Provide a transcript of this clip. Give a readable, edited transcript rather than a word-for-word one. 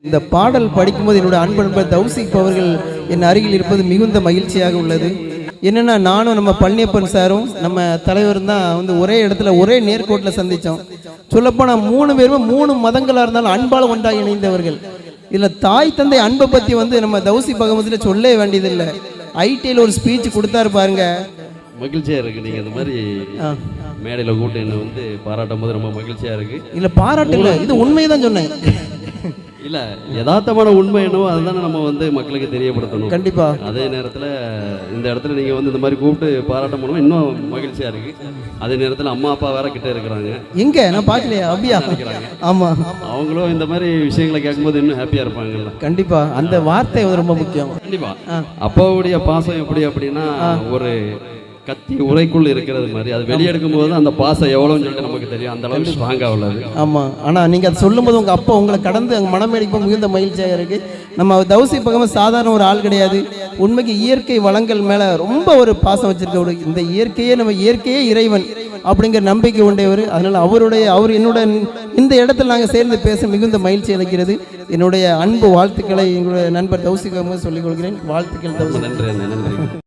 இந்த பாடல் படிக்கும்போது என்னோட அன்பு நண்பர் தௌசிக் அவர்கள் என் அருகில் இருப்பது மிகுந்த மகிழ்ச்சியாக உள்ளது. என்னன்னா நானும் நம்ம பழனியப்பன் சாரும் நம்ம தலைவரும் தான் வந்து ஒரே இடத்துல ஒரே நேர்கோட்டில் சந்தித்தோம். சொல்லப்போனால் 3 பேரும் 3 மதங்களாக இருந்தாலும் அன்பால் ஒன்றாக இணைந்தவர்கள். இதில் தாய் தந்தை அன்பை பற்றி வந்து நம்ம தௌசிக் பகவத்தில் சொல்ல வேண்டியதில்லை. ஐடியில் ஒரு ஸ்பீச் கொடுத்தாரு பாருங்க, மகிழ்ச்சியா இருக்கு. நீங்க இந்த மாதிரி மேடையில் கூட்டு என்ன வந்து பாராட்டும் போது ரொம்ப மகிழ்ச்சியா இருக்கு. இல்லை பாராட்டு இல்லை, இது உண்மைதான் சொன்னேன். இல்ல யதார்த்தமான உண்மை என்னவோ அதுதானே நம்ம வந்து மக்களுக்கு தெரியப்படுத்தணும். கண்டிப்பா. அதே நேரத்தில் இந்த இடத்துல நீங்க வந்து இந்த மாதிரி கூப்பிட்டு பாராட்டம் பண்ணுவோம் இன்னும் மகிழ்ச்சியா இருக்கு. அதே நேரத்தில் அம்மா அப்பா வேற கிட்ட இருக்கிறாங்க. எங்க நான் பார்க்கலையா? அப்படியா? ஆமா, அவங்களும் இந்த மாதிரி விஷயங்களை கேட்கும்போது இன்னும் ஹாப்பியா இருப்பாங்கல்ல. கண்டிப்பா. அந்த வார்த்தை ரொம்ப முக்கியம். கண்டிப்பா. அப்பாவுடைய பாசம் எப்படி அப்படின்னா ஒரு கத்தி உரைக்குள் இருக்கிறது மாதிரி, அது வெளியெடுக்கும் போது அந்த பாசம் எவ்வளோன்னு சொல்லிட்டு நமக்கு தெரியும். அந்த அளவுக்கு ஸ்ட்ராங்காக உள்ளது. ஆமாம். ஆனால் நீங்கள் அதை சொல்லும்போது உங்கள் அப்பா உங்களை கடந்து அங்கே மனமேடிக்கும் மிகுந்த மகிழ்ச்சியாக இருக்குது. நம்ம தௌசிக் பகவத் சாதாரண ஒரு ஆள் கிடையாது. உண்மைக்கு இயற்கை வளங்கள் மேலே ரொம்ப ஒரு பாசம் வச்சிருக்க. இந்த இயற்கையே இறைவன் அப்படிங்கிற நம்பிக்கை உடையவர். அதனால் அவர் என்னோட இந்த இடத்துல நாங்கள் சேர்ந்து பேச மிகுந்த மகிழ்ச்சி அளிக்கிறது. என்னுடைய அன்பு வாழ்த்துக்களை எங்களுடைய நண்பர் தௌசிக் பகவத் சொல்லிக் கொள்கிறேன். வாழ்த்துக்கள் தௌசிக். நன்றி.